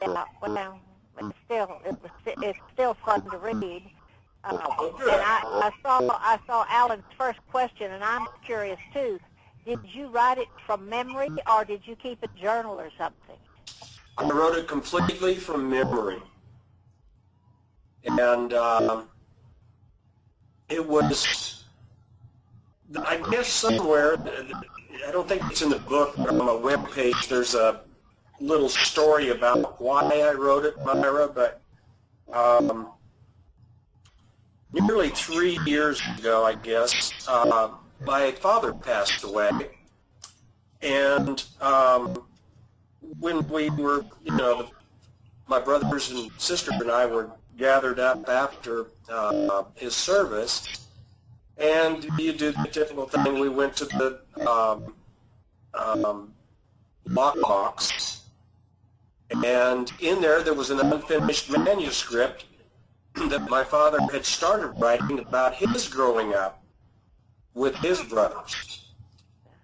Yeah, well, it's still fun to read. And I saw Alan's first question, and I'm curious too. Did you write it from memory, or did you keep a journal or something? I wrote it completely from memory, and it was, I guess, somewhere. I don't think it's in the book, but on my webpage, there's a little story about why I wrote it, Myra, but nearly 3 years ago, I guess, my father passed away, and when we were, my brothers and sister and I were gathered up after his service, and you do the typical thing. We went to the lockbox, and in there was an unfinished manuscript that my father had started writing about his growing up with his brothers.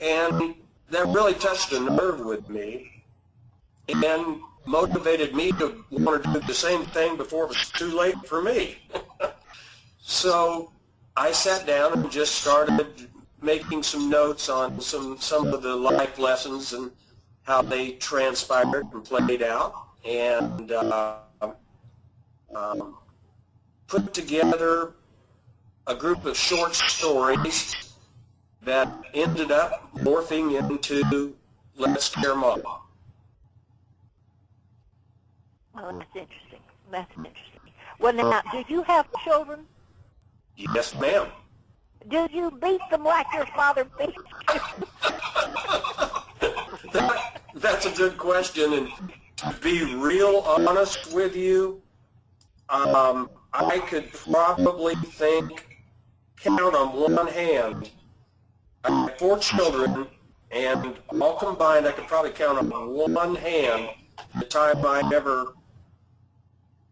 And that really touched a nerve with me and motivated me to want to do the same thing before it was too late for me. So I sat down and just started making some notes on some of the life lessons and how they transpired and played out, and put together a group of short stories that ended up morphing into Let's Scare Mom. Oh, that's interesting. That's interesting. Well, now, do you have children? Yes, ma'am. Do you beat them like your father beat you? That's a good question, and to be real honest with you, I could probably count on one hand. I have 4 children, and all combined, I could probably count on one hand the time I ever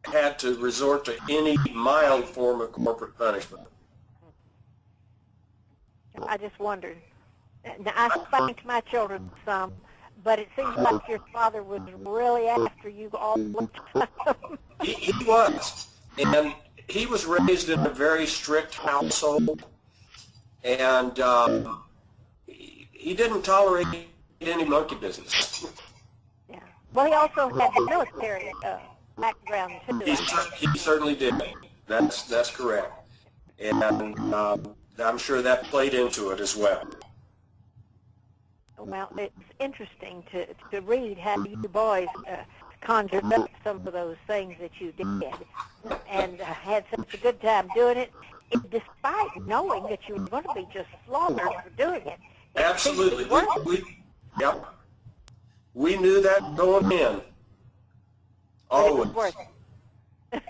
had to resort to any mild form of corporate punishment. I just wondered. Now, I spanked my children some, but it seems like your father was really after you all the time. He was. And he was raised in a very strict household, and he didn't tolerate any monkey business. Yeah. Well, he also had the military background, too. He certainly did. That's correct. And I'm sure that played into it as well. Well, it's interesting to read how you boys conjured up some of those things that you did and had such a good time doing it, despite knowing that you were going to be just slaughtered for doing it. Absolutely. Yep. We knew that going in. Always. It was worth it.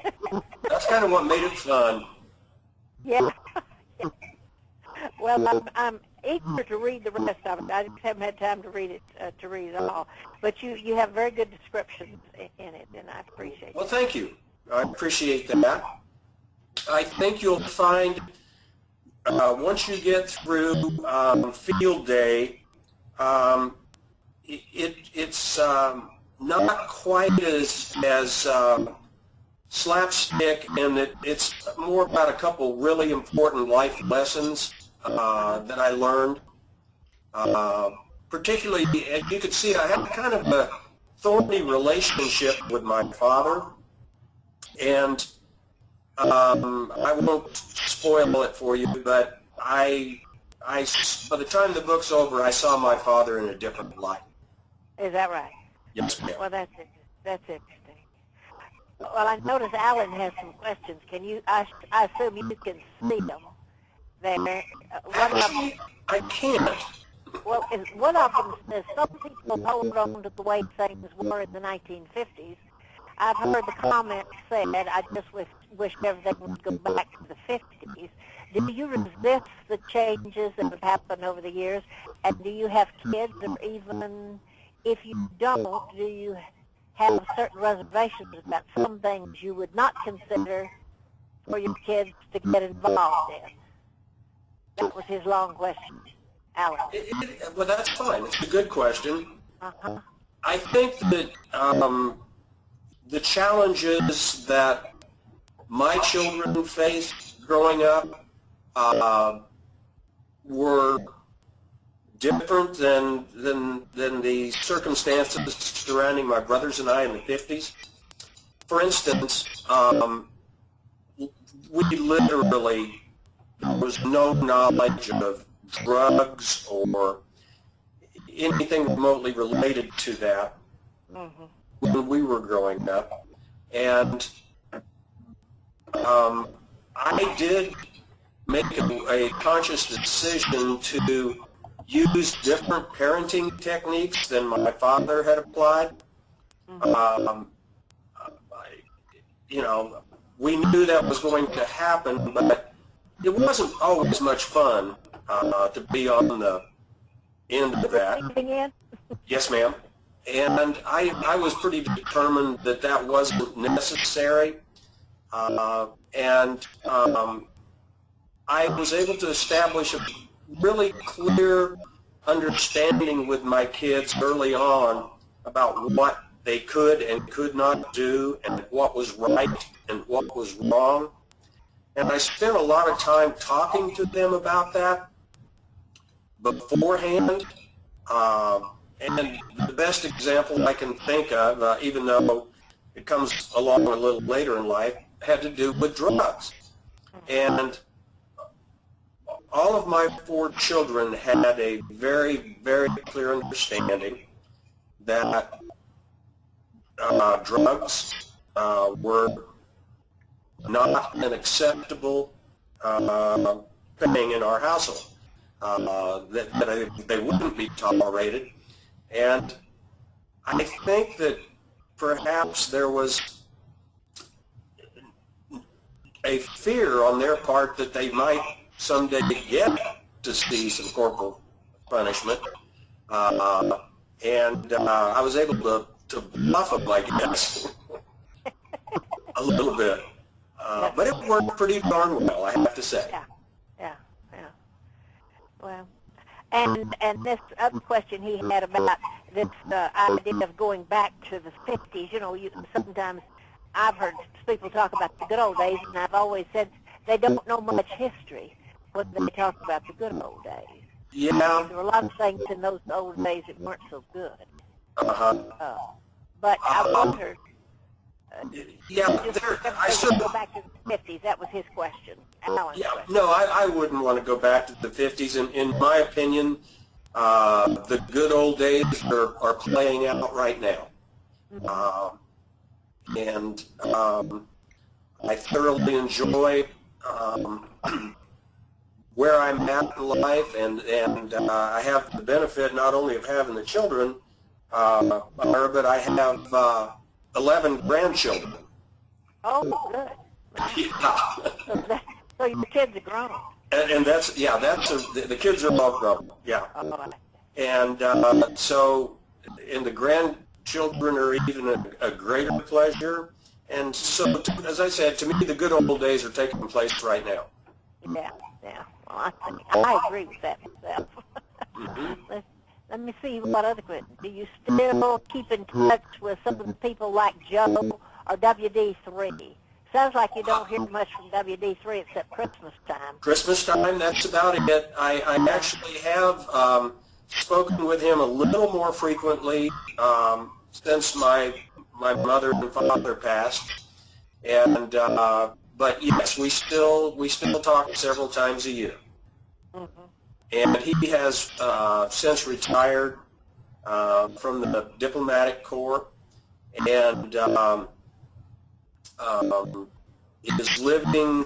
That's kind of what made it fun. Yeah. Well, I'm eager to read the rest of it. I just haven't had time to read it all. But you have very good descriptions in it, and I appreciate it. Well, thank you. I appreciate that. I think you'll find once you get through field day, it's not quite as slapstick, and it's more about a couple really important life lessons that I learned. Particularly, as you can see, I had kind of a thorny relationship with my father, and I won't spoil it for you, but by the time the book's over, I saw my father in a different light. Is that right? Yes, ma'am. Well, that's interesting. Well, I notice Alan has some questions. Can you? I assume you can see them there. Actually, I can't. Well, one of them says some people hold on to the way things were in the 1950s. I've heard the comment said, I just wish everything would go back to the 50s. Do you resist the changes that have happened over the years? And do you have kids, or even if you don't, do you have certain reservations about some things you would not consider for your kids to get involved in? That was his long question, Alan. Well, that's fine. It's a good question. Uh-huh. I think that the challenges that my children faced growing up were different than the circumstances surrounding my brothers and I in the 50s. For instance, we literally, there was no knowledge of drugs or anything remotely related to that when we were growing up. And I did make a conscious decision to use different parenting techniques than my father had applied. You know, we knew that was going to happen, but it wasn't always much fun to be on the end of that. Yes, ma'am. And I was pretty determined that that wasn't necessary. And I was able to establish a really clear understanding with my kids early on about what they could and could not do and what was right and what was wrong. And I spent a lot of time talking to them about that beforehand. And the best example I can think of, even though it comes along a little later in life, had to do with drugs. And all of my 4 children had a very, very clear understanding that drugs were not an acceptable thing in our household, that they wouldn't be tolerated. And I think that perhaps there was a fear on their part that they might someday get to see some corporal punishment. And I was able to bluff them, I guess, a little bit. But it worked pretty darn well, I have to say. Yeah. Well, and this other question he had about this idea of going back to the 50s, you know, sometimes I've heard people talk about the good old days, and I've always said they don't know much history when they talk about the good old days. Yeah. There were a lot of things in those old days that weren't so good. But I wondered, I should go back to the 50s. That was his question. Alan's question. No, I wouldn't want to go back to the 50s. In my opinion, the good old days are playing out right now. And I thoroughly enjoy where I'm at in life, and I have the benefit not only of having the children, but I have 11 grandchildren. Oh, good. Yeah. So your kids are grown. And that's the kids are all grown. Yeah. And so, and the grandchildren are even a greater pleasure. And so, as I said, to me, the good old days are taking place right now. Yeah. Well, I agree with that myself. Let me see what other questions. Do you still keep in touch with some of the people like Joe or WD3? Sounds like you don't hear much from WD3 except Christmas time. Christmas time, that's about it. I actually have spoken with him a little more frequently since my mother and father passed. And but yes, we still talk several times a year. And he has since retired from the diplomatic corps, and is living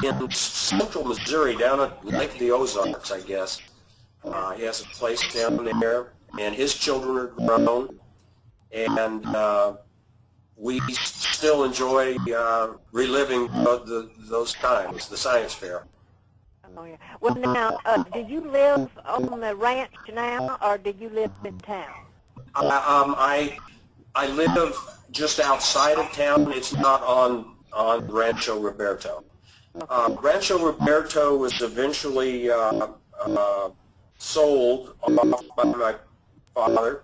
in central Missouri, down at Lake of the Ozarks, I guess. He has a place down there, and his children are grown, and we still enjoy reliving those times, the science fair. Oh, yeah. Well, now, do you live on the ranch now, or do you live in town? I live just outside of town. It's not on Rancho Roberto. Rancho Roberto was eventually sold off by my father,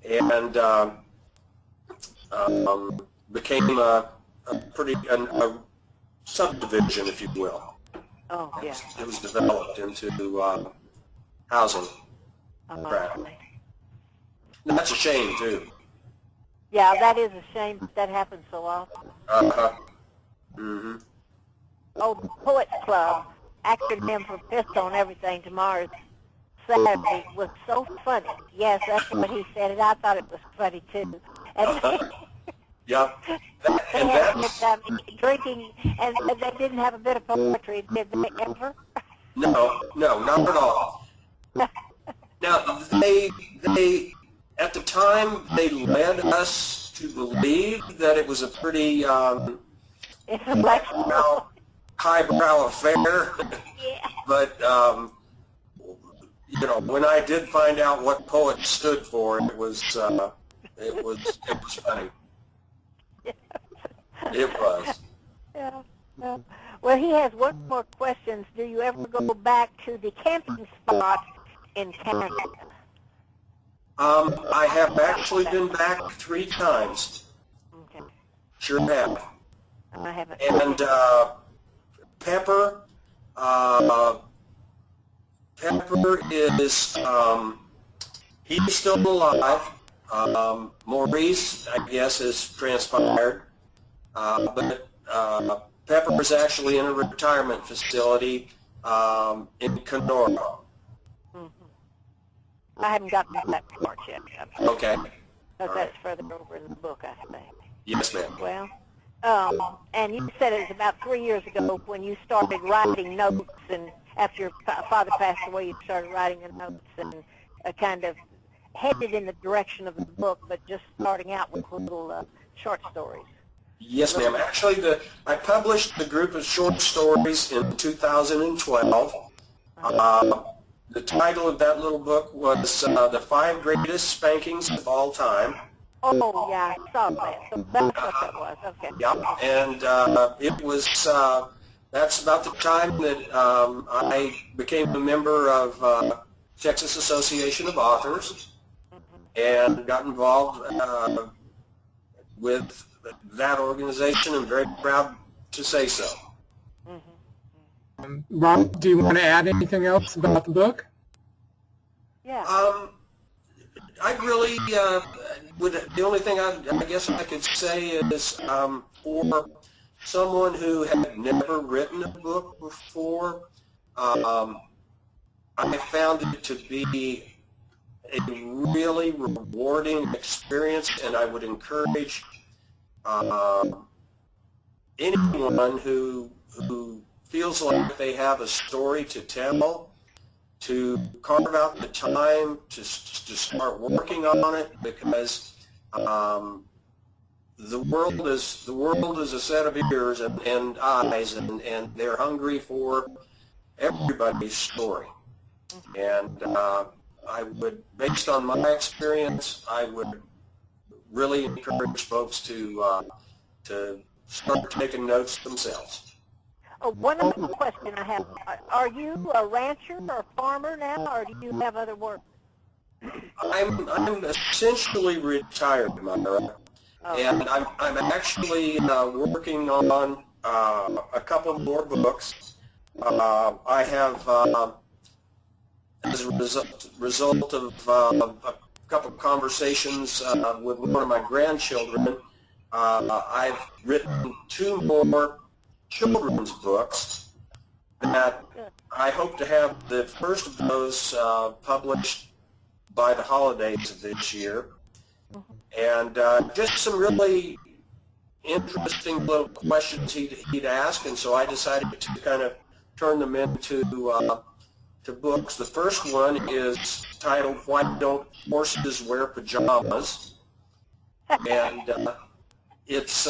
and became a subdivision, if you will. Oh, yeah. It was developed into housing. Okay. And that's a shame, too. Yeah, that is a shame that that happens so often. Uh-huh. Mm-hmm. Oh, the Poets Club, acronym for Pissed on Everything Tomorrow's Saturday, was so funny. Yes, that's what he said, and I thought it was funny, too. And Yeah. they And had that's, drinking, and they didn't have a bit of poetry, did they ever? no, not at all. Now, they, at the time, they led us to believe that it was a pretty Intellectual. highbrow affair. Yeah. But, when I did find out what poet stood for, it was funny. It was. Yeah. Yeah. Well, he has one more question. Do you ever go back to the camping spot in Canada? I have actually been back 3 times. Okay. Sure have. I haven't. And Pepper, Pepper is, he's still alive. Maurice, I guess, has transpired. But Pepper is actually in a retirement facility in Kenora. I haven't gotten to that part yet. Okay. Because that's further over in the book, I think. Yes, ma'am. Well, and you said it was about 3 years ago when you started writing notes, and after your father passed away, you started writing the notes and kind of headed in the direction of the book, but just starting out with little short stories. Yes, ma'am. Actually, I published the group of short stories in 2012. The title of that little book was The 5 Greatest Spankings of All Time. Oh, yeah, I saw that. So that's what that was. Okay. Yep, and it was, that's about the time that I became a member of Texas Association of Authors and got involved with that organization. I'm very proud to say so. Rob, do you want to add anything else about the book? Yeah. I really the only thing I guess I could say is for someone who had never written a book before, I found it to be a really rewarding experience, and I would encourage anyone who feels like they have a story to tell to carve out the time to start working on it, because the world is a set of ears and eyes, and they're hungry for everybody's story. And I would, based on my experience, I would really encourage folks to start taking notes themselves. Oh, one other question I have. Are you a rancher or a farmer now, or do you have other work? I'm essentially retired, Myra, and I'm actually working on a couple more books. I have, as a result of a couple of conversations with one of my grandchildren, I've written 2 more children's books that I hope to have the first of those published by the holidays of this year. And just some really interesting little questions he'd ask, and so I decided to kind of turn them into to books. The first one is titled "Why Don't Horses Wear Pajamas?" And it's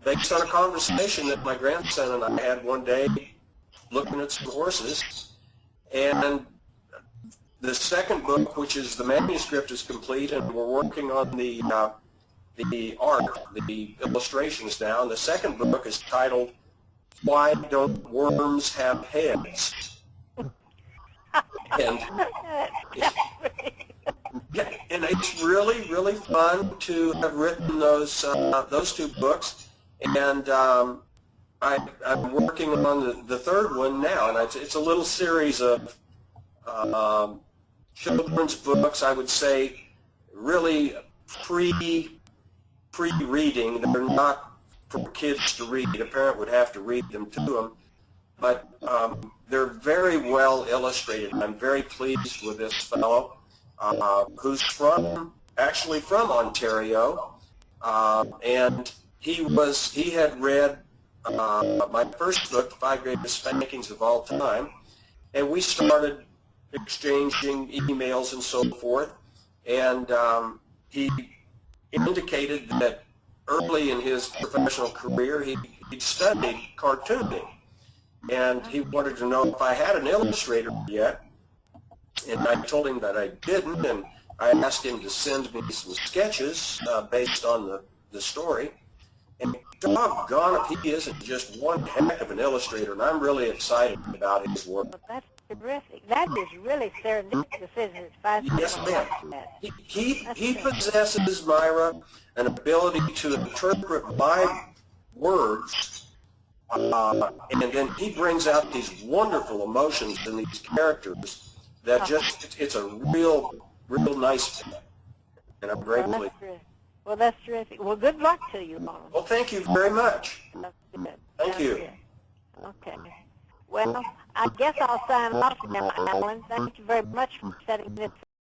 based on a conversation that my grandson and I had one day looking at some horses. And the second book, which is the manuscript, is complete, and we're working on the art, the illustrations now. And the second book is titled "Why Don't Worms Have Heads?" And Yeah, and it's really, really fun to have written those two books, and I'm working on the third one now, and it's a little series of children's books. I would say really pre-reading. They're not for kids to read. A parent would have to read them to them, but they're very well illustrated. I'm very pleased with this fellow who's actually from Ontario, and he had read my first book, The 5 Greatest Spankings of All Time, and we started exchanging emails and so forth, and he indicated that early in his professional career he'd studied cartooning, and he wanted to know if I had an illustrator yet, and I told him that I didn't, and I asked him to send me some sketches based on the story, and doggone if he isn't just one heck of an illustrator, and I'm really excited about his work. Well, that's terrific. That is really serendipitous, isn't it? Yes, ma'am. He possesses, Myra, an ability to interpret my words, and then he brings out these wonderful emotions in these characters that it's a real nice fit, and I'm very pleased. Well, that's terrific. Well, good luck to you, Mom. Well, thank you very much. That's good. Thank you. Good. Okay. Well, I guess I'll sign off now, Alan. Thank you very much for setting this